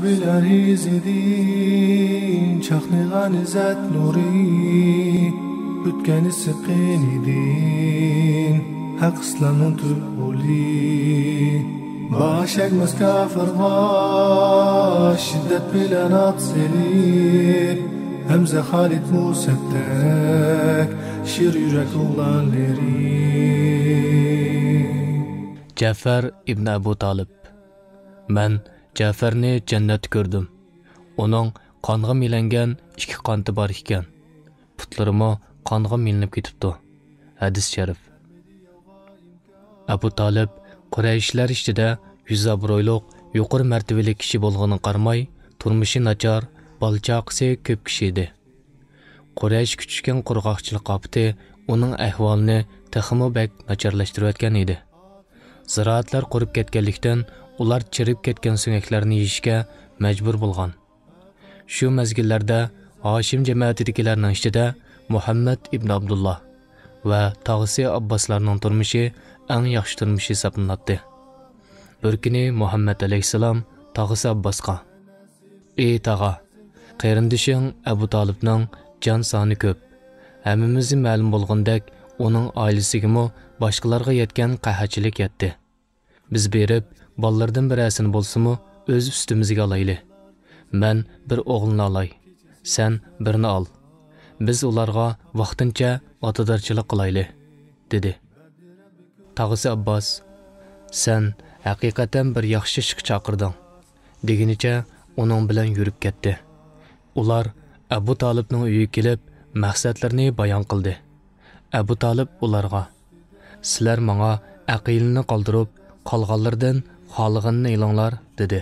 bilan izidin chaqnagan izzat nuri o'tgani siqin idin haq islomning tuli başakmaz kafirga şiddet bilan atseli Hamza Halid Musaddak şir yürek oğlanları Cafer ibn Abu Talib Ben Caferni cennet gördüm. Onun qanğa milangan ikki qanti bor ekan. Putlarimo qanğa milinib ketibdi. Hadis sharif. Abu Talib Qurayshlar ichida yuz obro'yliq, yuqori martabali kishi bo'lganini qaramay, turmushi nachar, balchaqisi ko'p kishi edi. Quraysh kuchgan qurg'oqchilik qopti uning ahvolini taxmo bak nacharlashtirayotgan edi. Ziroatlar qurib ketganlikdan ular chirib ketgan so'ngaklarni yeyishga majbur bo'lgan. Shu mezgillarda Hoshim jamoatidagilarning ichida Muhammad ibn Abdullah va tog'isi Abboslarning turmushi eng yaxshi turmush hisoblanadi. Bir kuni Muhammad alayhisalom tog'isi Abbosga: "Ey tog'a, qarindishing Abu Talibning jon soni ko'p. Hammamizga ma'lum bo'lgandek, uning oilasiga boshqalarga yetgan qahatchilik yetdi. Biz berib, ballardan birasini bo'lsa-mu, o'z ustimizga olayli. Men bir o'g'ilni olay, sen birini ol. Biz ularga vaqtincha otadarchilik qilayli", dedi. Tog'isi Abbos: "Sen haqiqatan bir yaxshi ishga chaqirding", deginicha uning bilan yurib ketdi. Ular Abu Talibning uyiga kelib, maqsadlarini bayon qildi. Abu Talib ularga: "Sizlar menga aqilni qoldirib, qolganlardan xohlaganini ilinglar", dedi.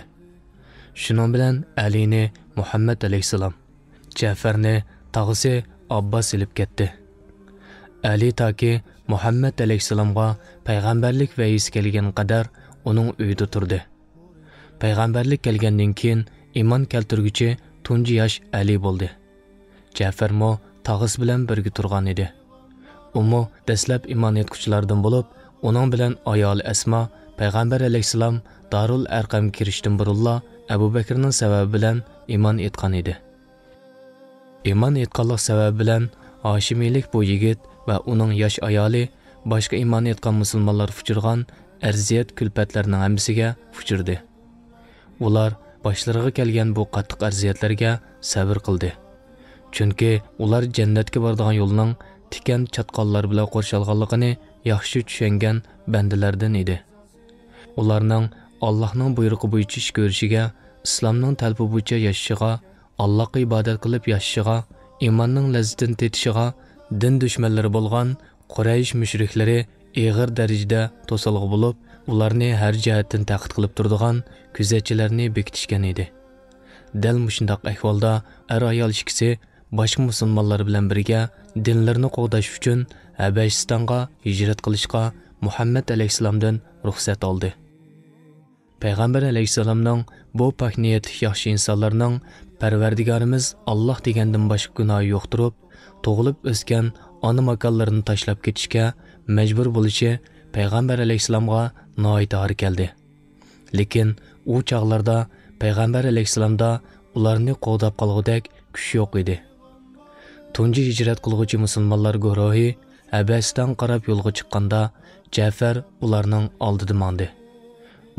Shuning bilan Alini Muhammad alayhisalom, Jafarni tog'isi Abbos ilib ketdi. Ali toki Muhammad alayhisalomga payg'ambarlik va'yisi kelgan qadar uning uyida turdi. Payg'ambarlik kelgandan keyin iymon keltirguchi tunji yosh Ali bo'ldi. Jafar mo tog'isi bilan birga turgan edi. Umo dastlab iymon etuvchilardan bo'lib, uning bilan ayoli Asma payg'ambar alayhisalom Darul Arqam kirishdan burunla Abu Bakrning sababi bilan iymon etgan edi. Iymon etganlik sababi bilan Hoshimiylik bu yigit va uning yosh ayoli boshqa iymon etgan musulmonlar uchirgan arziyat kulfatlarning hammasiga uchirdi. Ular boshlariga kelgan bu qattiq arziyatlarga sabr qildi. Chunki ular jannatga boradigan yo'lning tikan chatqonlar bilan qo'rshalganligini yaxshi tushungan bandalardan edi. Ularning Allohning buyrug'i bo'yicha ish ko'rishiga, islomning talbi bo'yicha yashashiga, Allohga ibodat qilib yashashiga, iymonning lazzatini tetishiga din dushmanlari bo'lgan Quraysh mushriklari ig'ir darajada to'salg'i bo'lib, ularni har jihatdan taqid qilib turadigan kuzatchilarni bekitishgan edi. Dal mushundoq ahvolda ayol ikkisi boshqa musulmonlar bilan birga dinlarini qo'g'dash uchun Habashistonga hijrat qilishga Muhammad alayhisalomdan ruxsat oldi. Payg'ambar alayhisalomning bu pok niyatli yaxshi insonlarning Parvardigorimiz Alloh degandan boshqa gunohi yo'q turib, tug'ilib o'sgan ona makonlarini tashlab ketishga majbur bo'lishi Payg'ambar alayhisalomga noit og'ir keldi. Lekin u chog'larda Payg'ambar alayhisalomda ularni qo'g'dab qolgudek kuch yo'q edi. Tunji hijrat qilguvchi musulmonlar guruhi Habashiston qarab yo'lga chiqqanda Jafar ularning oldida mandi.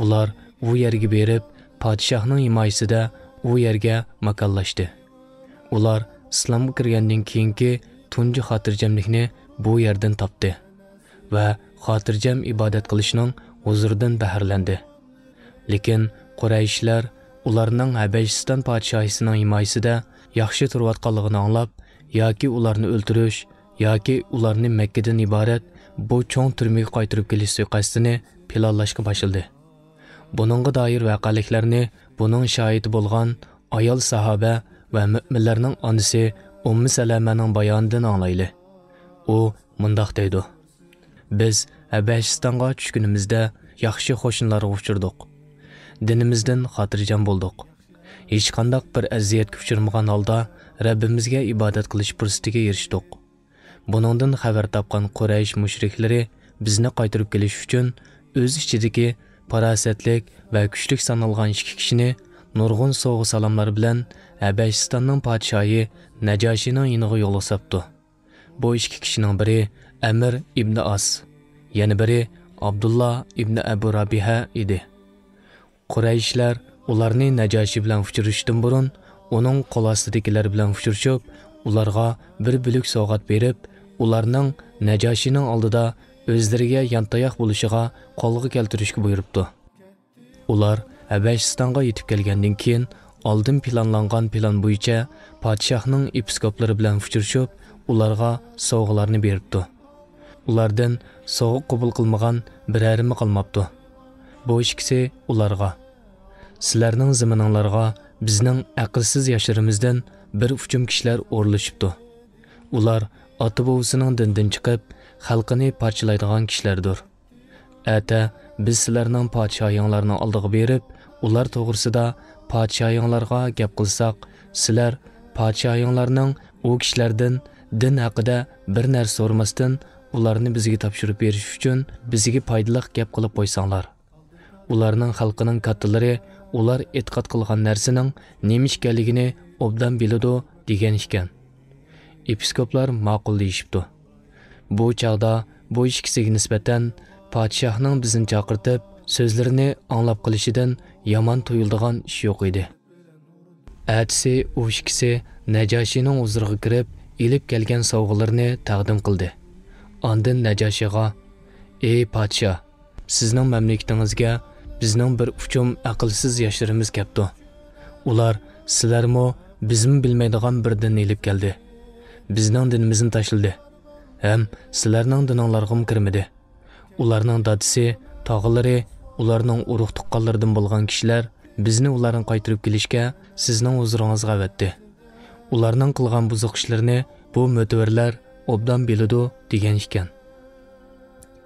Ular u yerga berib, podshohning himoyasida u yerga makonlashdi. Ular islomga kirgandan keyingi tunji xotirjamlikni bu yerdan topdi va xotirjam ibodat qilishning huzuridan bahrlandi. Lekin Qurayshlar ularning Habashiston podshosining himoyasida yaxshi turayotganligini anglab, yoki ularni o'ldirish, yoki ularni Makkadan iborat bu cho'ng turmaga qaytarib kelish suiqasdini planlashga boshladi. Buningga doir voqealiklarni buning shohidi bo'lgan ayol sahoba va mu'minlarning onasi Ummu Salamaning bayonidan anglayli. U mundoq deydi: "Biz Habashistonga tushgunimizda yaxshi qo'shinlarga uchirdik. Dinimizdan xotirjam bo'ldik. Hech qanday bir aziyatga uchirmagan holda Rabbimizga ibodat qilish fursatiga erishdik. Buningdan xabar topgan Quraysh mushriklari bizni qaytarib kelish uchun o'z ichidagi farosatlik va kuchlik sanalgan ikki kishini nurg'un sovg'a salomlar bilan Habashistonning podshohi Najoshining yiniga yo'l osibdi. Bu ikki kishining biri Amir ibn As, yana biri Abdullah ibn Abu Rabiha edi. Qurayshlar ularni Najoshi bilan uchrashishdan burun uning qo'l ostidagilar bilan uchrashib, ularga bir бүлік sovg'at berib, ularning Najoshining oldida o'zlariga yantayoq bo'lishiga qo'lga keltirishga buyuribdi. Ular Habashistonga yetib kelgandan keyin oldin planlangan plan bo'yicha podshohning episkoplari bilan uchrashib, ularga sovg'alarni beribdi. Ulardan sovg'a qabul qilmagan birarimi qolmabdi. Bu ikkisi ularga: "Sizlarning zamininglarga bizning aqlsiz yoshlarimizdan bir uchum kishilar o'rlashibdi. Ular ota-bovisining dindan chiqib, xalqini parchalaydigan kishilardir. Ata biz sizlarning podshoyinglarni oldiga berib, ular to'g'risida podshoyinglarga gap qilsak, sizlar podshoyinglarning u kishilardan din haqida bir narsa so'ramasdan ularni bizga topshirib berish uchun bizga foydali gap qilib qo'ysanglar. Ularning xalqining kattalari ular e'tiqod qilgan narsaning nima ekanligini obdan biladi degan ekan." Episkoplar ma'qul deyishibdi. Bu chaqda bu ikkisiga nisbatan podshohning bizni chaqirtib so'zlarini anglab qilishidan yomon tuyuldigan ish yo'q edi. Atisi u ikkisi Najoshining huzuriga kirib, ilib kelgan sovg'alarni taqdim qildi. Ondan Najoshiga: "Ey podshoh, sizning mamlakatingizga bizning bir uchum aqlsiz yoshlarimiz keldi. Ular sizlarmo bizmi bilmaydigan bir dinni ilib keldi. Bizning dinimizni tashladi. Ham sizlarning dininglarga kirmadi. Ularning dadisi, tog'ilari, ularning urug' tuqqanlaridan bo'lgan kishilar bizni ularni qaytarib kelishga sizning huzuringizga avatdi. Ularning qilgan buzuq ishlarini bu mo'tavarlar obdan biladi" degan ekan.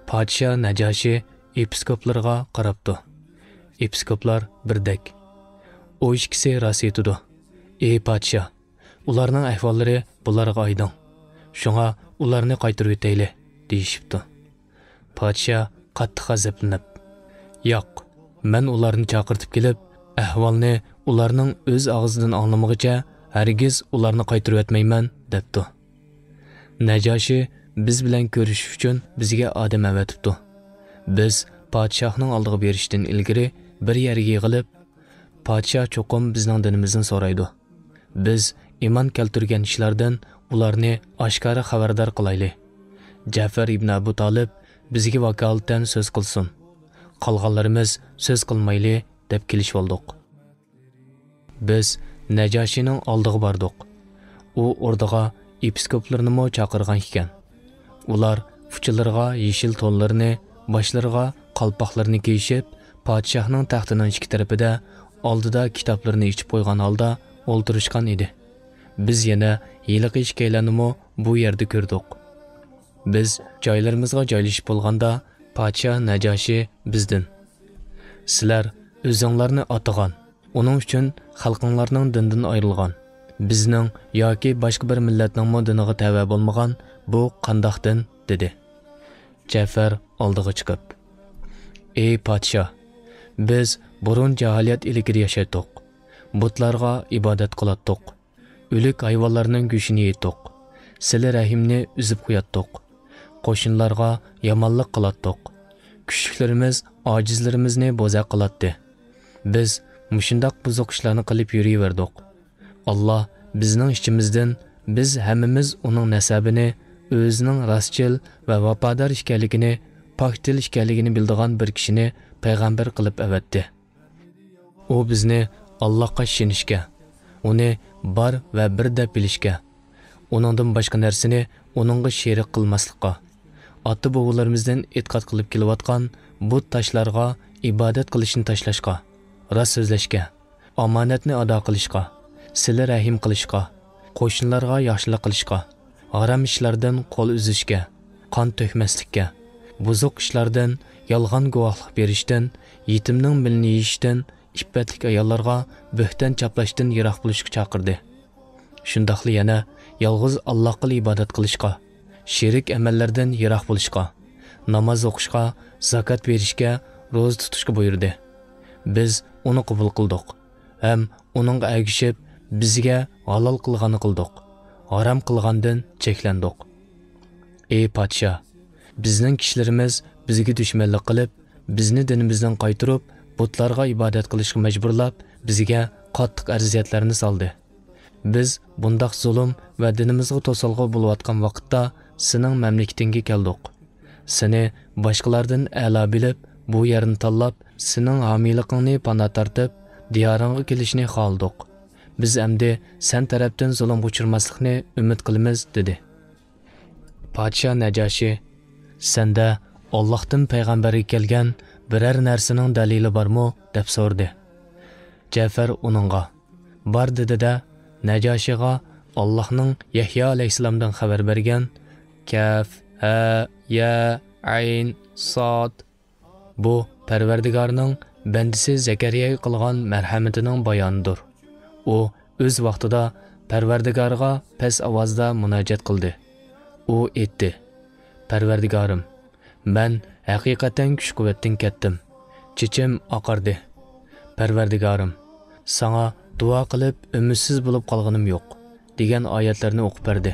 Podshoh Najoshi episkoplarga qarabdi. Episkoplar birdek: "O ikkisi rost aytadi. Ey podshoh, ularning ahvollari bularga oydin. Shunga ularni qaytarib o'tayli" deyishibdi. Podshoh qattiq g'azablanib: "Yo'q, men ularni chaqirtib kelib, ahvolni ularning o'z og'zidan anglamaguncha hargiz ularni qaytarib o'tmayman" debdi. Najoshi biz bilan ko'rishish uchun bizga odam avatibdi. Biz podshohning oldiga berishdan ilgari bir yerga yig'ilib, podshoh cho'qim bizning dinimizni so'raydi. Biz iymon keltirgan ishlardan ularni oshkora xabardor qilayli. Ja'far ibn Abu Talib bizga vakolatan so'z qilsin. Qolganlarimiz so'z qilmayli deb kelishib oldik. Biz Najoshining oldiga bordik. U o'rdaga episkoplarni mo chaqirgan ekan. Ular fuchilarga yeshil to'nlarni, boshlariga qalpoqlarni kiyishib, podshohning taxtining ikki tarafida oldida kitoblarni ichib qo'ygan holda o'ltirishgan edi. Biz yana yiliqi ishkaylarni mo bu yerda ko'rdik. Biz joylarimizga joylashib bo'lganda podshoh Najoshi bizdan: "Sizlar o'zinglarni atagan, uning uchun xalqinglarning dindan ayrilgan, bizning yoki boshqa bir millatning diniga tava bo'lmagan bu qandoq din?" dedi. Ja'far oldiga chiqib: "Ey podshoh, biz burun jaholiyat ilgari yashaydik. Butlarga ibodat qilatdik. O'lik hayvonlarning go'shini yeydik. Sili rahimni uzib qo'yatdik. Qo'shinlarga yomonlik qilatdik. Kuchliklarimiz ojizlarimizni bo'za qilatdi. Biz mushundoq buzuq ishlarni qilib yuraverdik. Alloh bizning ichimizdan biz hammamiz uning nasabini, o'zining rostchil va vafodor ekanligini, pok dil ekanligini bildigan bir kishini payg'ambar qilib avatdi. U bizni Allohga ishonishga, uni bor va bir deb bilishga, uningdan boshqa narsani uningga sherik qilmaslikqa, ota-bobolarimizdan e'tiqod qilib kelayotgan but tashlarga ibodat qilishni tashlashga, rost so'zlashga, omonatni ado qilishga, sila rahim qilishga, qo'shnilarga yaxshilik qilishga, harom ishlardan qo'l uzishga, qon to'kmaslikka, buzuq ishlardan, yolg'on guvohlik berishdan, yetimning milini yeyishdan, iffetlik ayollarga bo'hton chaplashdan yiroq bo'lishga chaqirdi. Shundaqli yana yolg'iz Allohga ibodat qilishga, sherik amallardan yiroq bo'lishga, namoz o'qishga, zakot berishga, ro'za tutishga buyurdi. Biz uni qabul qildik. ham uningga agishib bizga halol qilganini qildik, harom qilgandan cheklandik. Ey podshoh, bizning kishilarimiz bizga dushmanlik qilib, bizni dinimizdan qaytirib, butlarga ibodat qilishga majburlab, bizga qattiq arziyatlarni soldi. Biz bundaq zulm va dinimizga to'salg'i bo'layotgan vaqtda sening mamlakatingga keldik. Seni boshqalardan a'lo bilib, bu yerni tanlab, sening homiyligingni pana tortib, diyoringga kelishni xohladik. Biz endi sen tarafdan zulmga uchirmaslikni umid qilamiz, dedi. Podshoh Najoshi, senda Allohdan payg'ambarga kelgan biror narsaning dalili bormi, deb so'rdi. Ja'far uningga bor dedi-da, Najoshiga Allohning Yahyo alayhisalomdan xabar bergan Kaf, Ha, Ya, Ayn, Sod bu Parvardigorning bandisi Zakariyaga qilgan marhamatining bayonidir. U o'z vaqtida Parvardigorga past ovozda munojat qildi. U aytdi: Parvardigorim, men haqiqatan kuch-quvvatdan ketdim. Chichim oqardi. Parvardigorim, sana duo qilib umidsiz bo'lib qolganim yo'q, degan oyatlarni o'qib berdi.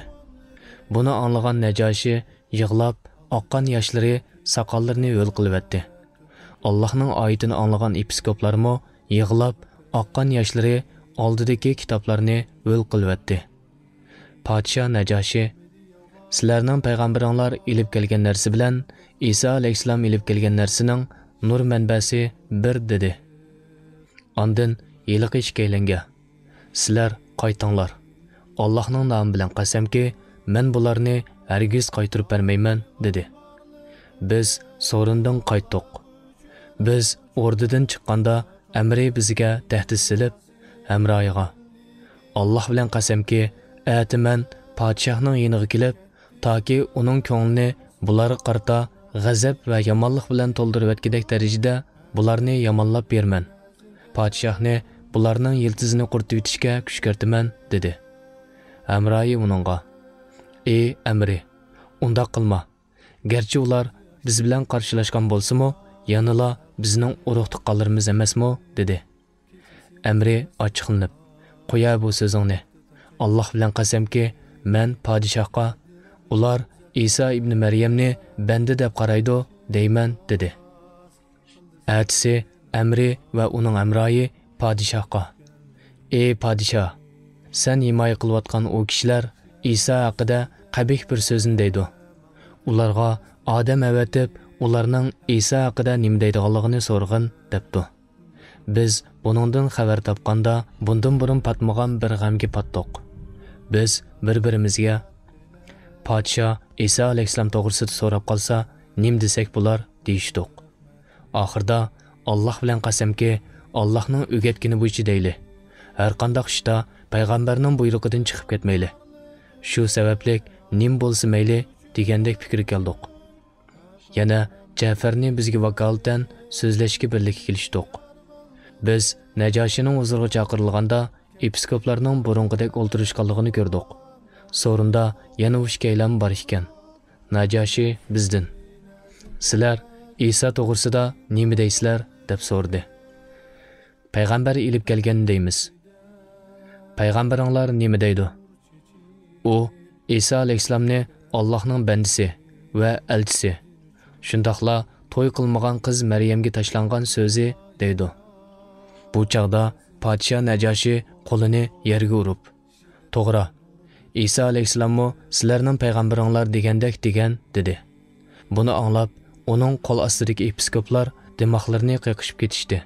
Buni anglagan Najoshi yig'lab, oqqan yoshlari soqollarini yo'l qilibdi. Allohning oyatini anglagan episkoplarmo yig'lab, oqqan yoshlari oldidagi kitoblarni yo'l qilibdi. Podshoh Najoshi, sizlarning payg'ambaringlar ilib kelgan narsa bilan Isa alayhisalom ilib kelgan narsaning nur manbasi bir, dedi. Ondan yiliq ishkaylenga: sizlar qaytinglar. Allohning nomi bilan qasamki, men bularni hargiz qaytirib bermayman, dedi. Biz so'rindan qaytdik. Biz o'rdadan chiqqanda Amri bizga tahdid silib, hamroyiga: Alloh bilan qasamki, atiman podshohning yiniga kelib, toki uning ko'nglini bularga qarta g'azab va yomonlik bilan to'ldirib etgidek darajada bularni yomonlab berman. Podshohni bularning yiltizini quritib etishga kuch kirtaman, dedi. Amroyi uningga: Ey Amri, unda qilma. Garchi ular biz bilan qarshilashgan bo'lsa-mu, yanila bizning urug' tuqqanlarimiz emasmi, dedi. Amri ochiqlanib: qo'ya bu so'zingni. Alloh bilan qasamki, men podshohga ular Isa ibn Maryamni banda deb qaraydi deyman, dedi. Atisi Amri va uning amroyi podshohga: Ey podshoh, sen himoya qilayotgan o kishilar Isa haqida qabih bir so'zni deydi. Ularga odam avatib, ularning Isa haqida nima deydiganligini so'rg'in, debdi. Biz buningdan xabar topganda bundan burun patmagan bir g'amga patdiq. Biz bir-birimizga: podshoh Isa alayhisalom to'g'risida so'rab qolsa, nim desak bular, deyishdik. Oxirda Alloh bilan qasamki, Allohning o'rgatgani bo'yicha deyli. Har qanday ishda payg'ambarning buyrug'idan chiqib ketmayli. Shu sababli nim bo'lsa mayli degandek fikr keldik. Yana Ja'farni bizga vakolatan so'zlashga birlikka kelishdik. Biz Najoshining huzuriga chaqirilganda episkoplarning burunqidek o'ltirishganligini ko'rdik. So'rinda yana ushkaylam bor ekan. Najoshi bizdan: sizlar Isa to'g'risida nima deysizlar, deb so'rdi. Payg'ambar ilib kelgan deymiz. Payg'ambaringlar nima deydi? U Isa alayhisalomni Allohning bandisi va elchisi, shundaqla to'y qilmagan qiz Maryamga tashlangan so'zi deydi. Bu chaqda podshoh Najoshi qo'lini yerga urib: to'g'ri, Isa alayhisalommi sizlarning payg'ambaringlar degandek degan, dedi. Buni anglab, uning qo'l ostidagi episkoplar demoqlarini qiqishib ketishdi.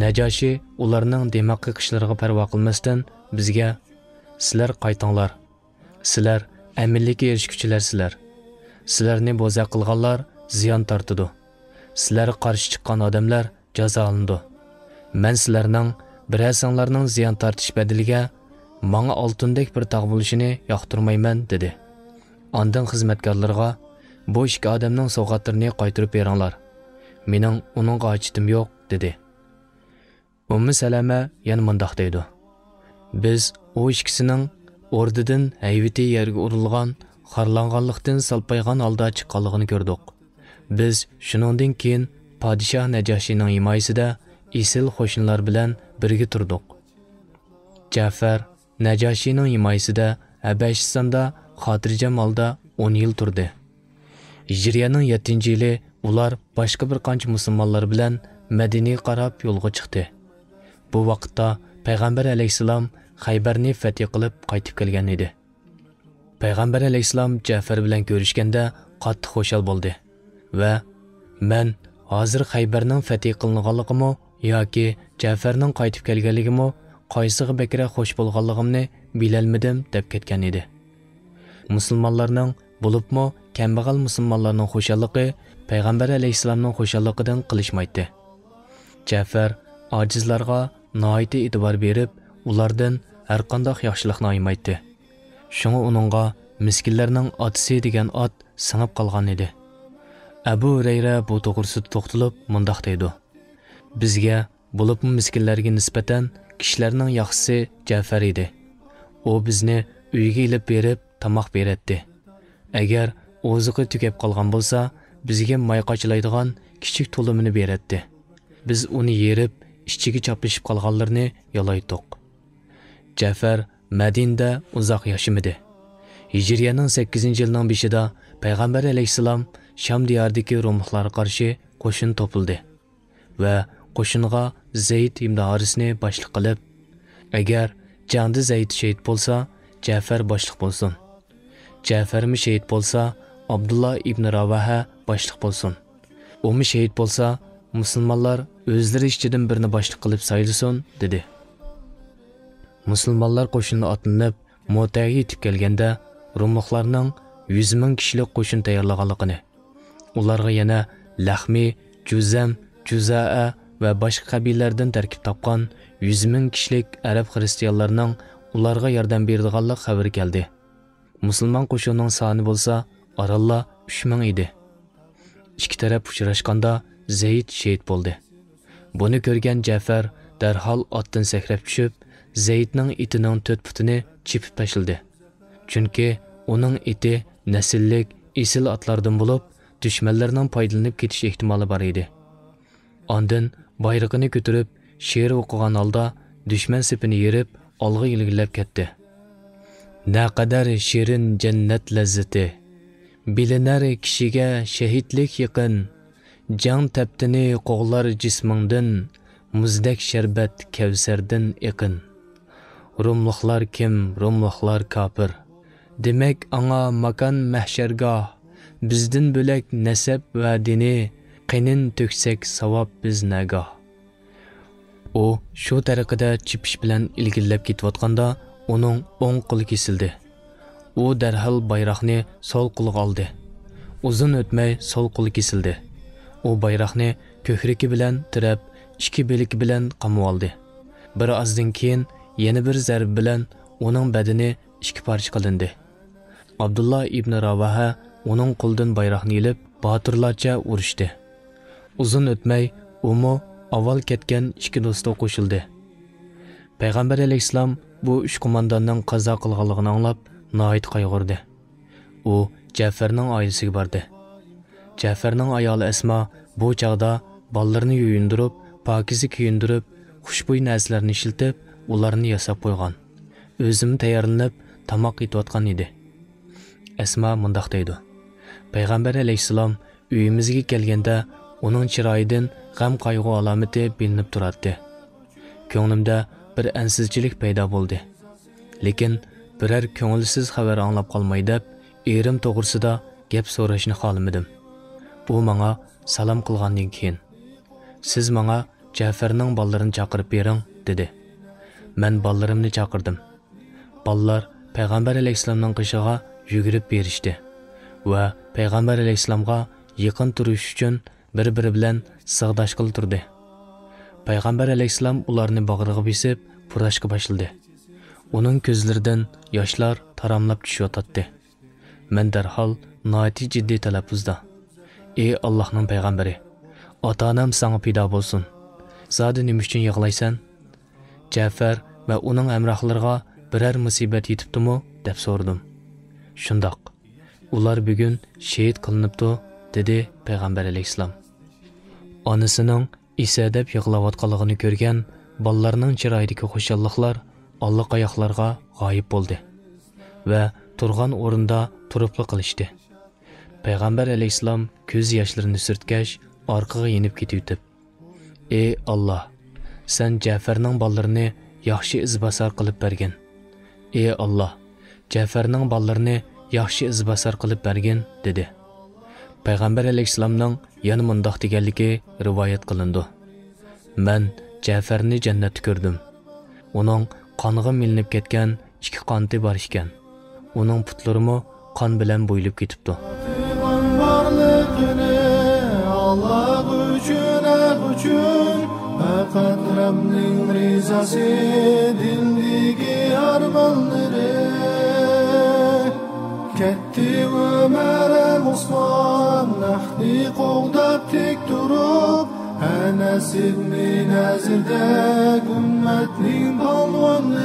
Najoshi ularning demoq qiqishlariga parvo qilmasdan bizga: sizlar qaytinglar. Sizlar amillikka erishguchilarsizlar. Sizlarni bo'za qilganlar ziyon tortidi. Sizlar qarshi chiqqan odamlar jazolandi. Men sizlarning birasinglarning ziyon tortish badiliga menga oltindek bir tog' bo'lishini yoqtirmayman, dedi. Ondan xizmatkorlarga: bu ikki odamning sovg'atlarini qaytirib beringlar. Mening uningga ochitim yo'q, dedi. Ummu Salama yana mundoq deydi: biz o ikkisining o'rdidan hayviti yerga urilgan, xorlanganlikdan salpaygan holda chiqqanligini ko'rdik. Biz shuningdan keyin podshoh Najoshining himoyasida isil qo'shinlar bilan birga turdik. Jafar Najoshining himoyasida Habashistonda xotirjam holda 10 yil turdi. Hijriyaning 7-yili ular boshqa bir qancha musulmonlar bilan Madinaga qarab yo'lga chiqdi. Bu vaqtda Payg'ambar alayhisalom Xaybarni fath qilib qaytib kelgan edi. Payg'ambar alayhisalom Jafar bilan ko'rishganda qattiq xushal bo'ldi va "Men hozir Xaybarning fath qilinganligimi yoki Jafarning qaytib kelganligimi qaysiga bekra xush bo'lganligimni bilolmadim" deb ketgan edi. Musulmonlarning bo'libmi kambag'al musulmonlarning xushalligi Payg'ambar alayhisalomning xushalligidan qilishmaydi. Jafar ojizlarga noiti e'tibor berib, ulardan har qanday yaxshilikni aymaydi. Shunga uningga miskinlarning otisi degan ot singib qolgan edi. Abu Hurayra bu to'g'risida to'xtalib mundaq deydi: Bizga bo'libmi miskinlarga nisbatan kishilarning yaxshisi Jafar edi. U bizni uyga ilib berib tamoq beradi. Agar o'ziga tugab qolgan bo'lsa, bizga may qochilaydigan kichik to'limini beradi. Biz uni yerib, ichiga chopishib qolganlarni yalaydiq. Jafar Madinada uzoq yashamadi. Hijriyaning 8-yilining beshida Payg'ambar alayhisalom Sham diyoridagi Rumlarga qarshi qo'shin to'pildi va qo'shinga Zayd ibn Harisni boshliq qilib, agar jangda Zayd shahid bo'lsa, Jafar boshliq bo'lsin. Jafarmi shahid bo'lsa, Abdullah ibn Ravaha boshliq bo'lsin. Umi shahid bo'lsa, musulmonlar o'zlari ichidan birini boshliq qilib saylasin, dedi. Musulmonlar qo'shinga otlanib, Mo'taga yetib kelganda, Rumliklarning 100 ming kishilik qo'shin tayyorlaganligini, ularga yana Lahmi, Juzam, Juzaa va boshqa qabilalardan tarkib topgan 100 ming kishilik arab xristianlarning ularga yordam beradiganlik xabari keldi. Musulmon qo'shinining soni bo'lsa, oralla 3 ming edi. Ikki taraf uchrashganda Zayd shahid bo'ldi. Buni ko'rgan Jafar darhol otdan sakrab tushib, Zaydning itining 4 putini chipib tashladi. Chunki uning iti nasillik, esil otlardan bo'lib, dushmanlarning foydalanib ketish ehtimoli bor edi. Ondan bayrog'ini ko'tarib, she'r o'qigan holda dushman sepini yerib, olg'a ilgilab ketdi. Naqadar shirin jannat lazzati, bilinar kishiga shahidlik yaqin, jang taptini qo'g'lar jismingdan, muzdek sharbat kavsardan yaqin. Rumliklar kim, Rumliklar kafir. Demak, anga makan mahshargoh, bizdan bo'lak nasab va dini, qinin to'ksak savob biz nagah. U shu tariqada chipish bilan ilgillab ketayotganda uning o'ng qo'li kesildi. U darhol bayroqni sol qo'liga oldi. Uzun o'tmay sol qo'li kesildi. U bayroqni ko'kragi bilan tirab, ikki beligi bilan qamab oldi. Bir ozdan keyin yana bir zarb bilan uning badani ikki parcha qilindi. Abdullah ibn Ravaha uning qo'lidan bayroqni ilib, botirlarcha urishdi. Uzun o'tmay umu avval ketgan ikki do'sti qo'shildi. Payg'ambar alayhisalom bu 3 qo'mondonning qazo qilganligini anglab, noit qayg'urdi. U Jafarning oilasiga bordi. Jafarning ayoli Asma bu chaqda bolalarini yuyindirib, pokiza kiyindirib, xushbo'y narsalarni ishiltib, ularni yasab qo'ygan. O'zim tayyorlanib, tamoq yeyotgan edi. Asma mundaq deydi: Payg'ambar alayhisalom uyimizga kelganda uning chiroyidan g'am qayg'u alomati bilinib turardi. Ko'nglimda bir ansizchilik paydo bo'ldi. Lekin biror ko'ngilsiz xabar anglab qolmay deb, erim to'g'risida gap so'rashni xohlamadim. U menga salom qilgandan keyin: "Siz menga Jafarning bolalarini chaqirib bering", dedi. Men bolalarimni chaqirdim. Bolalar Payg'ambar alayhisalomning qishig'iga yugurib berishdi va Payg'ambar alayhisalomga yaqin turish uchun bir-biri bilan sig'dash qilib turdi. Payg'ambar alayhisalom ularni bag'riga besib, purashga boshladi. Uning ko'zlaridan yoshlar taramlab tushayotdi. Men darhol noiti jiddiy talaffuzda: "Ey Allohning payg'ambari, ota-onam senga fido bo'lsin. Zodi nima uchun yig'laysan? Jafar va uning hamrohlariga biror musibat yetibdimi?" deb so'radim. "Shundoq. Ular bugun shahid qilinibdi", dedi Payg'ambar alayhisalom. Onasining Isa deb yig'layotganligini ko'rgan ballarning chiroyidagi xushalliqlar allaqayoqlarga g'oyib bo'ldi va turgan o'rinda turibli qilishdi. Payg'ambar alayhissalom ko'z yoshlarini surtgach, orqaga yenib ketib, "Ey Alloh, sen Ja'farning ballarini yaxshi izbasar qilib bergin. Ey Alloh, Ja'farning ballarini yaxshi izbasar qilib bergin" dedi. Payg'ambar alayhissalomning yana mundoq deganligi rivoyat qilindi. "Men Ja'farni jannatda ko'rdim. Uning qonga milinib ketgan ikki qanti bor ekan. Uning putlarimi qon bilan bo'ylib ketibdi." Allah uchun faqat Rabbning rizasi dildagi armonlari ketdi Umar Usmon nahdi qo'g'dab tek turib Anas ibn Nazirda ummatning polvonlari